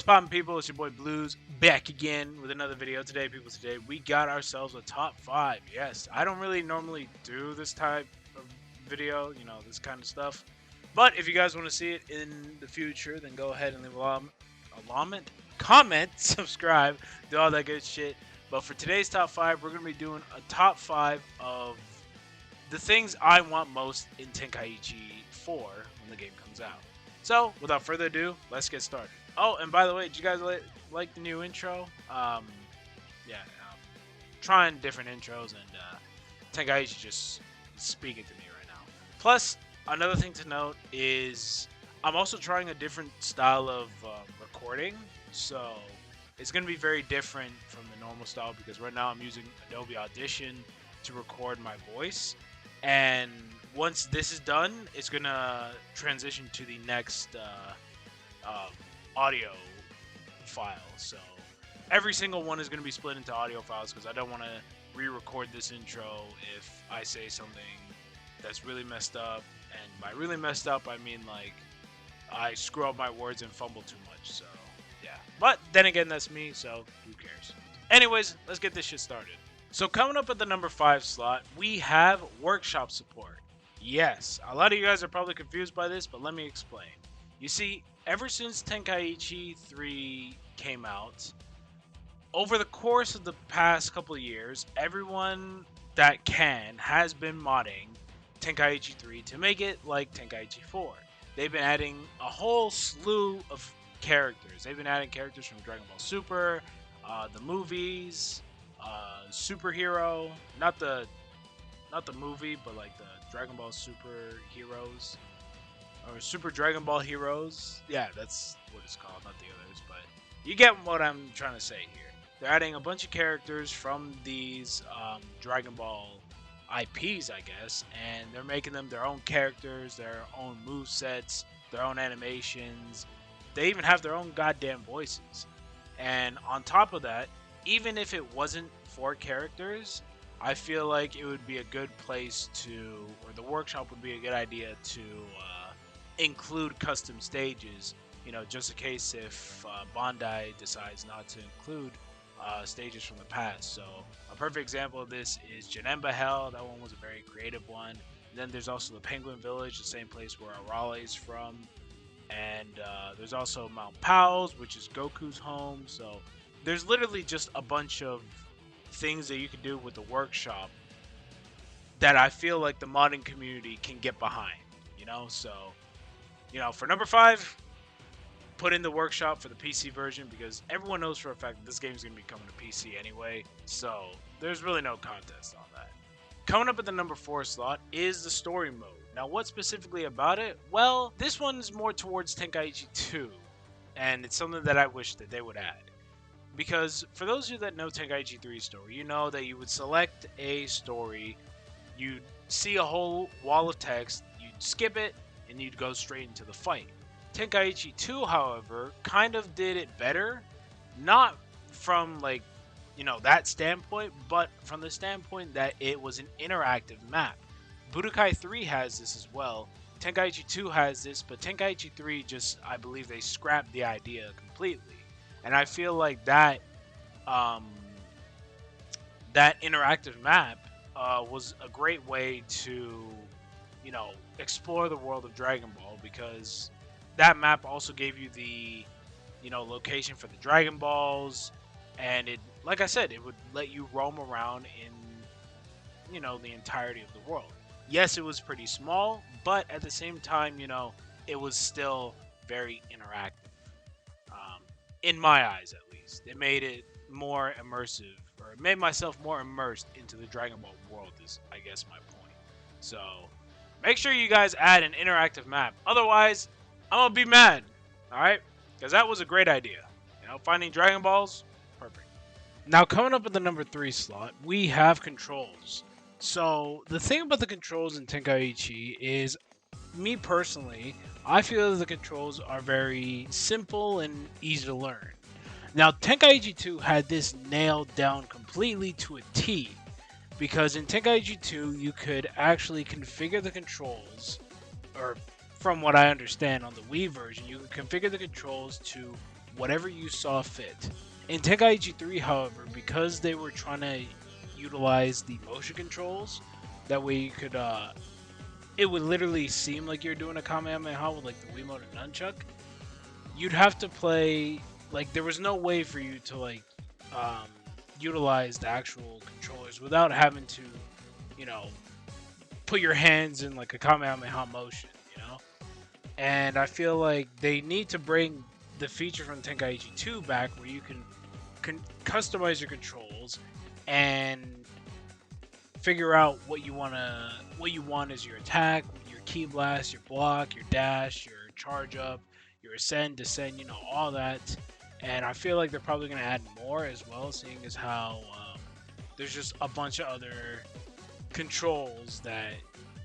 What's poppin', people? It's your boy Blues back again with another video. Today we got ourselves a top 5. Yes, I don't really normally do this type of video, you know, this kind of stuff. But if you guys want to see it in the future, then go ahead and leave a comment, subscribe, do all that good shit. But for today's top 5, we're going to be doing a top 5 of the things I want most in Tenkaichi 4 when the game comes out. So, without further ado, let's get started. Oh, and by the way, did you guys like the new intro? Trying different intros, and Tenkaichi just speaking to me right now. Plus, another thing to note is I'm also trying a different style of recording, so it's going to be very different from the normal style because right now I'm using Adobe Audition to record my voice, and once this is done, it's going to transition to the next audio file. So every single one is going to be split into audio files because I don't want to re-record this intro if I say something that's really messed up. And by really messed up, I mean like I screw up my words and fumble too much. So yeah, but then again, that's me, so who cares? Anyways, let's get this shit started. So coming up at the number 5 slot, we have workshop support. Yes, a lot of you guys are probably confused by this, but let me explain. You see, ever since Tenkaichi 3 came out, over the course of the past couple of years, everyone that has been modding Tenkaichi 3 to make it like Tenkaichi 4. They've been adding a whole slew of characters. They've been adding characters from Dragon Ball Super, the movies, Superhero, not the movie, but like the Dragon Ball Super Heroes. Or Super Dragon Ball Heroes. Yeah, that's what it's called, not the others, but you get what I'm trying to say here. They're adding a bunch of characters from these Dragon Ball IPs, I guess, and they're making them their own characters, their own movesets, their own animations. They even have their own goddamn voices. And on top of that, even if it wasn't for characters, I feel like it would be a good place to, or the workshop would be a good idea to include custom stages, you know, just in case if Bandai decides not to include stages from the past. So a perfect example of this is Janemba Hell. That one was a very creative one. And then there's also the Penguin Village, the same place where Arale is from. And there's also Mount Powell's, which is Goku's home. So there's literally just a bunch of things that you can do with the workshop that I feel like the modding community can get behind, you know. So, you know, for number 5, put in the workshop for the PC version because everyone knows for a fact that this game is going to be coming to PC anyway, so there's really no contest on that. Coming up at the number 4 slot is the story mode. Now, what specifically about it? Well, this one's more towards Tenkaichi 2, and it's something that I wish that they would add. Because for those of you that know Tenkaichi 3's story, you know that you would select a story, you'd see a whole wall of text, you'd skip it, and you'd go straight into the fight. Tenkaichi 2, however, kind of did it better, not from like, you know, that standpoint, but from the standpoint that it was an interactive map. Budokai 3 has this as well. Tenkaichi 2 has this, but Tenkaichi 3 just, I believe they scrapped the idea completely. And I feel like that that interactive map was a great way to, you know, explore the world of Dragon Ball, because that map also gave you the, you know, location for the Dragon Balls, and it, like I said, it would let you roam around in, you know, the entirety of the world. Yes, it was pretty small, but at the same time, you know, it was still very interactive. In my eyes, at least. It made it more immersive, or it made myself more immersed into the Dragon Ball world, is, I guess, my point. So, make sure you guys add an interactive map. Otherwise, I'm gonna be mad, alright? Because that was a great idea. You know, finding Dragon Balls, perfect. Now, coming up at the number 3 slot, we have controls. So, the thing about the controls in Tenkaichi is, me personally, I feel that the controls are very simple and easy to learn. Now, Tenkaichi 2 had this nailed down completely to a T, because in Tenkaichi 2 you could actually configure the controls, or from what I understand on the Wii version, you can configure the controls to whatever you saw fit. In Tenkaichi 3, however, because they were trying to utilize the motion controls, that way you could, it would literally seem like you're doing a Kamehameha with like the Wiimote and Nunchuck. You'd have to play, like, there was no way for you to like um, utilize the actual controllers without having to, you know, put your hands in like a Kamehameha motion, you know? And I feel like they need to bring the feature from Tenkaichi 2 back where you can customize your controls and figure out what you want as your attack, your key blast, your block, your dash, your charge up, your ascend, descend, you know, all that. And I feel like they're probably going to add more as well, seeing as how there's just a bunch of other controls that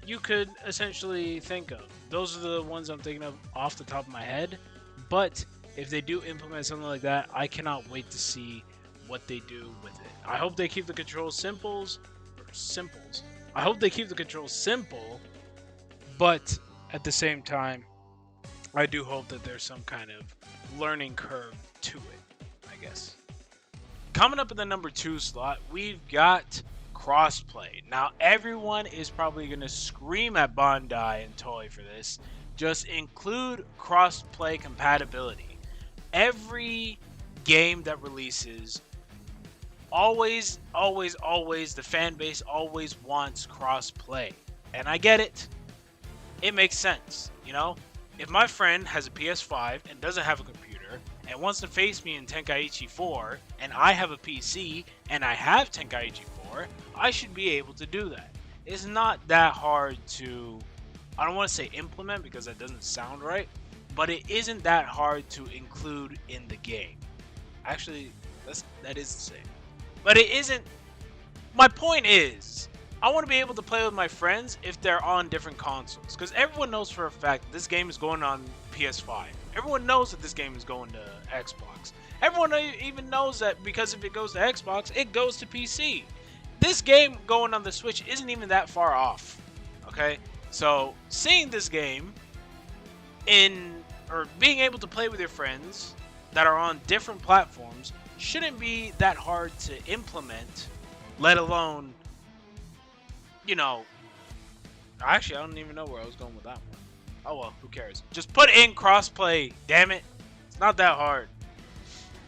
you could essentially think of. Those are the ones I'm thinking of off the top of my head. But if they do implement something like that, I cannot wait to see what they do with it. I hope they keep the controls simples. I hope they keep the controls simple, but at the same time, I do hope that there's some kind of learning curve to it, I guess. Coming up in the number 2 slot, we've got Crossplay. Now, everyone is probably going to scream at Bandai and Toei for this. Just include Crossplay compatibility. Every game that releases, always, the fan base always wants Crossplay. And I get it. It makes sense, you know? If my friend has a PS5 and doesn't have a computer and wants to face me in Tenkaichi 4 and I have a PC and I have Tenkaichi 4, I should be able to do that. It's not that hard to, I don't want to say implement because that doesn't sound right, but it isn't that hard to include in the game. Actually, that is the same. But it isn't, my point is, I want to be able to play with my friends if they're on different consoles. Because everyone knows for a fact that this game is going on PS5. Everyone knows that this game is going to Xbox. Everyone even knows that because if it goes to Xbox, it goes to PC. This game going on the Switch isn't even that far off. Okay? So, seeing this game or being able to play with your friends that are on different platforms shouldn't be that hard to implement, let alone, you know, actually, I don't even know where I was going with that one. Oh well, who cares? Just put in Crossplay, damn it. It's not that hard.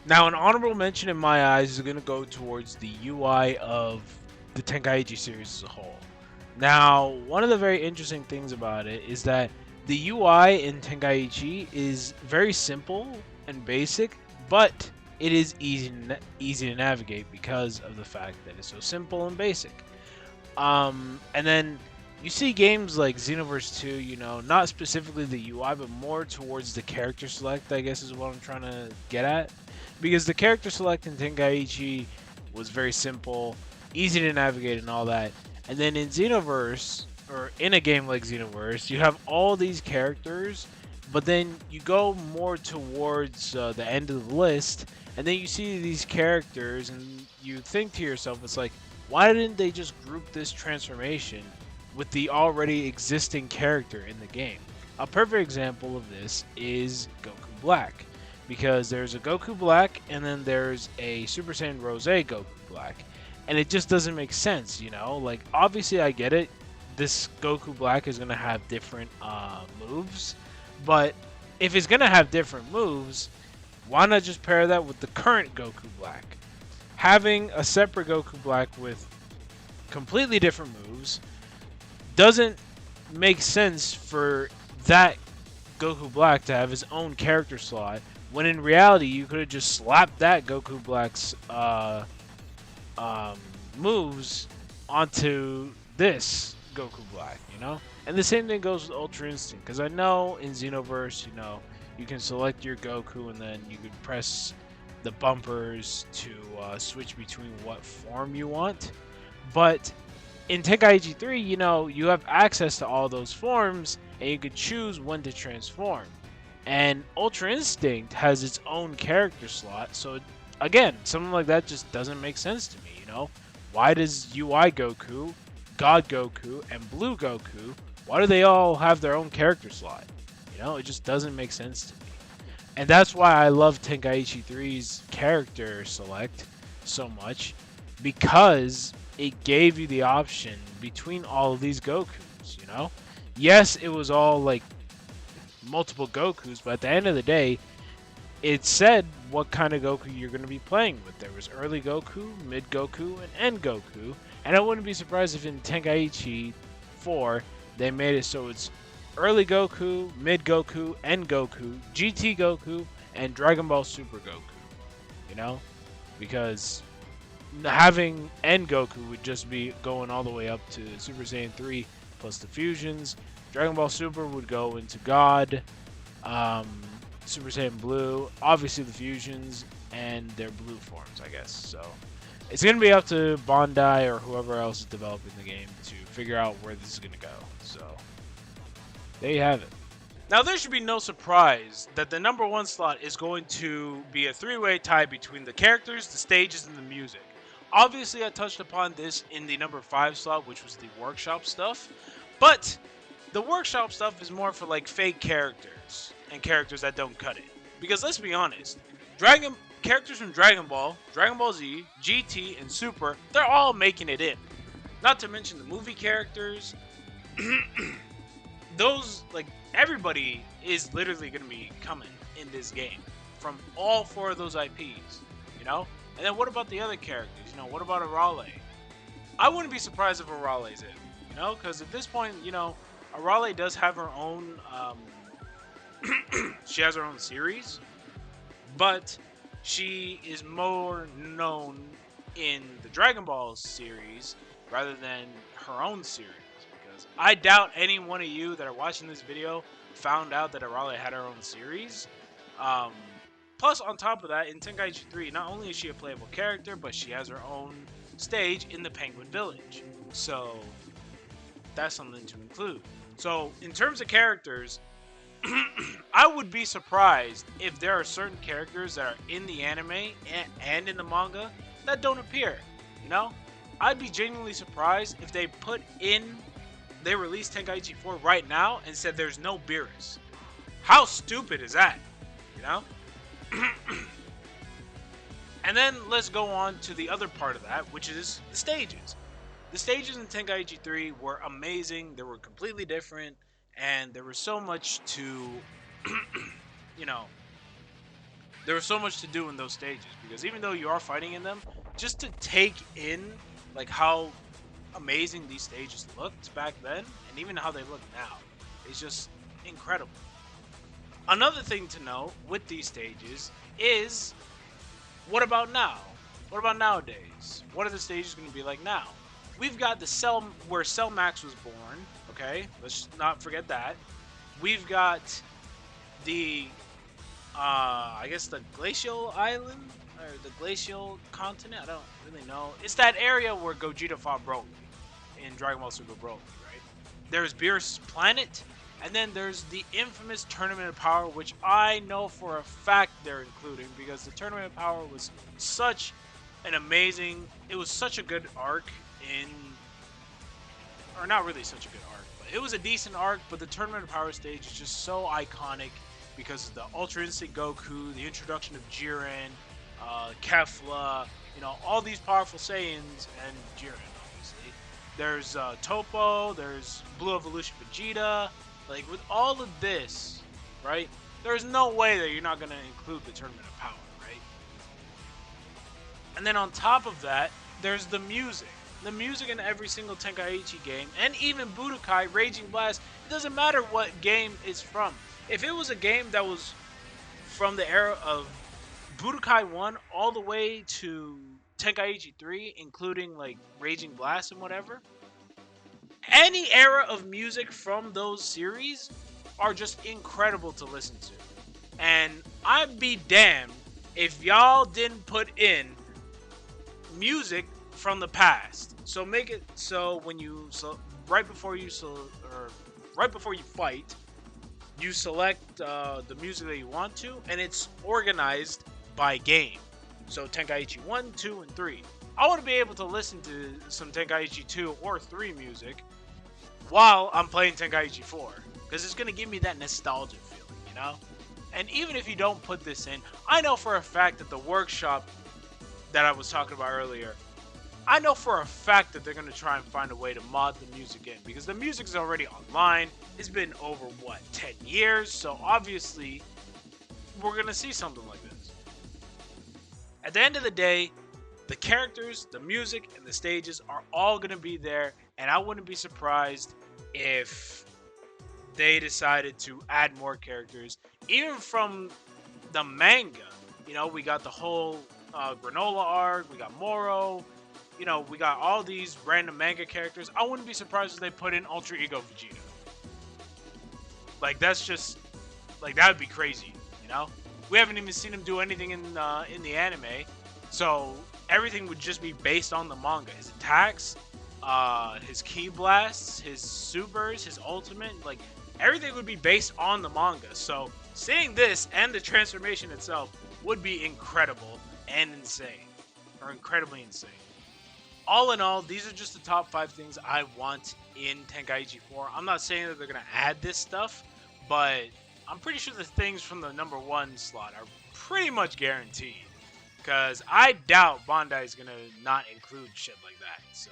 Now, an honorable mention in my eyes is going to go towards the UI of the Tenkaichi series as a whole. Now, one of the very interesting things about it is that the UI in Tenkaichi is very simple and basic, but it is easy to navigate because of the fact that it's so simple and basic. And then you see games like Xenoverse 2, you know, not specifically the UI, but more towards the character select, I guess is what I'm trying to get at. Because the character select in Tenkaichi was very simple, easy to navigate and all that. And then in Xenoverse, or in a game like Xenoverse, you have all these characters, but then you go more towards the end of the list, and then you see these characters, and you think to yourself, it's like, why didn't they just group this transformation with the already existing character in the game? A perfect example of this is Goku Black, because there's a Goku Black and then there's a Super Saiyan Rose Goku Black, and it just doesn't make sense, you know? Like, obviously I get it, this Goku Black is going to have different moves, but if it's going to have different moves, why not just pair that with the current Goku Black? Having a separate Goku Black with completely different moves doesn't make sense for that Goku Black to have his own character slot, when in reality you could have just slapped that Goku Black's moves onto this Goku Black, you know? And the same thing goes with Ultra Instinct, because I know in Xenoverse, you know, you can select your Goku and then you can press the bumpers to switch between what form you want. But in Tenkaichi 3, you know, you have access to all those forms and you could choose when to transform. And Ultra Instinct has its own character slot, so again, something like that just doesn't make sense to me, you know? Why does UI Goku, God Goku, and Blue Goku, why do they all have their own character slot? You know, it just doesn't make sense to me. And that's why I love Tenkaichi 3's character select so much, because it gave you the option between all of these Gokus, you know? Yes, it was all like multiple Gokus, but at the end of the day, it said what kind of Goku you're going to be playing with. There was early Goku, mid Goku, and end Goku. And I wouldn't be surprised if in Tenkaichi 4 they made it so it's early Goku, mid Goku, end Goku, GT Goku, and Dragon Ball Super Goku. You know? Because having end Goku would just be going all the way up to Super Saiyan 3 plus the fusions. Dragon Ball Super would go into God, Super Saiyan Blue, obviously the fusions, and their blue forms, I guess. So it's going to be up to Bandai or whoever else is developing the game to figure out where this is going to go. So there you have it. Now, there should be no surprise that the number 1 slot is going to be a 3-way tie between the characters, the stages, and the music. Obviously, I touched upon this in the number 5 slot, which was the workshop stuff. But the workshop stuff is more for like fake characters and characters that don't cut it. Because let's be honest, characters from Dragon Ball Z, GT, and Super, they're all making it in. Not to mention the movie characters. Those, like, everybody is literally going to be coming in this game from all 4 of those IPs, you know? And then what about the other characters? You know, what about Arale? I wouldn't be surprised if Arale's in, you know? Because at this point, you know, Arale does have her own, she has her own series, but she is more known in the Dragon Ball series rather than her own series. Because I doubt any one of you that are watching this video found out that Arale had her own series. Plus, on top of that, in Tenkaichi 3, not only is she a playable character, but she has her own stage in the Penguin Village. So that's something to include. So in terms of characters, I would be surprised if there are certain characters that are in the anime and in the manga that don't appear, you know? I'd be genuinely surprised if they released Tenkaichi 4 right now and said there's no Beerus. How stupid is that, you know? And then let's go on to the other part of that, which is the stages. The stages in Tenkaichi 3 were amazing, they were completely different, and there was so much to, you know, there was so much to do in those stages, because even though you are fighting in them, just to take in, like, how amazing these stages looked back then, and even how they look now, is just incredible. Another thing to know with these stages is, what about now? What about nowadays? What are the stages going to be like now? We've got the Cell, where Cell Max was born, okay? Let's not forget that. We've got the, I guess the Glacial Island, or the Glacial Continent, I don't really know. It's that area where Gogeta fought Broly in Dragon Ball Super Broly, right? There's Beerus' Planet, and then there's the infamous Tournament of Power, which I know for a fact they're including, because the Tournament of Power was such an amazing, it was such a good arc in, or not really such a good arc, but it was a decent arc, but the Tournament of Power stage is just so iconic because of the Ultra Instinct Goku, the introduction of Jiren, Kefla, you know, all these powerful Saiyans, and Jiren, obviously. There's Topo, there's Blue Evolution Vegeta. Like, with all of this, right, there's no way that you're not going to include the Tournament of Power, right? And then on top of that, there's the music. The music in every single Tenkaichi game, and even Budokai, Raging Blast, it doesn't matter what game it's from. If it was a game that was from the era of Budokai 1 all the way to Tenkaichi 3, including, like, Raging Blast and whatever, any era of music from those series are just incredible to listen to. And I'd be damned if y'all didn't put in music from the past. So make it so when you right before you fight, you select the music that you want to, and it's organized by game. So Tenkaichi 1, 2, and 3. I want to be able to listen to some Tenkaichi 2 or 3 music while I'm playing Tenkaichi 4, because it's going to give me that nostalgia feeling, you know? And even if you don't put this in, I know for a fact that the workshop that I was talking about earlier, I know for a fact that they're going to try and find a way to mod the music in, because the music is already online. It's been over, what, 10 years? So obviously, we're going to see something like this. At the end of the day, the characters, the music, and the stages are all going to be there, and I wouldn't be surprised if they decided to add more characters, even from the manga. You know, we got the whole Granola arc, we got Moro, you know, we got all these random manga characters. I wouldn't be surprised if they put in Ultra Ego Vegeta. Like, that's just, like, that would be crazy, you know? We haven't even seen him do anything in the anime, so everything would just be based on the manga. His attacks, his ki blasts, his supers, his ultimate, like, everything would be based on the manga. So seeing this and the transformation itself would be incredible and insane, or incredibly insane. All in all, these are just the top 5 things I want in Tenkaichi 4. I'm not saying that they're going to add this stuff, but I'm pretty sure the things from the number 1 slot are pretty much guaranteed. Because I doubt Bandai is going to not include shit like that. So,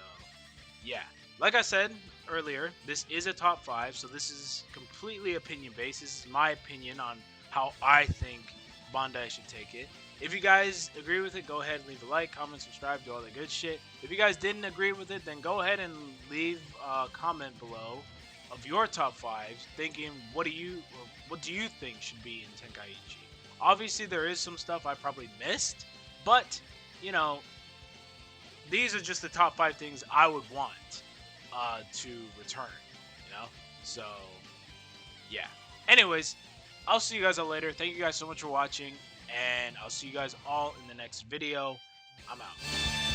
yeah. Like I said earlier, this is a top 5, so this is completely opinion-based. This is my opinion on how I think Bandai should take it. If you guys agree with it, go ahead and leave a like, comment, subscribe, do all that good shit. If you guys didn't agree with it, then go ahead and leave a comment below of your top 5, thinking what do you think should be in Tenkaichi. Obviously, there is some stuff I probably missed, but you know, these are just the top 5 things I would want to return. You know, so yeah. Anyways, I'll see you guys all later. Thank you guys so much for watching, and I'll see you guys all in the next video. I'm out.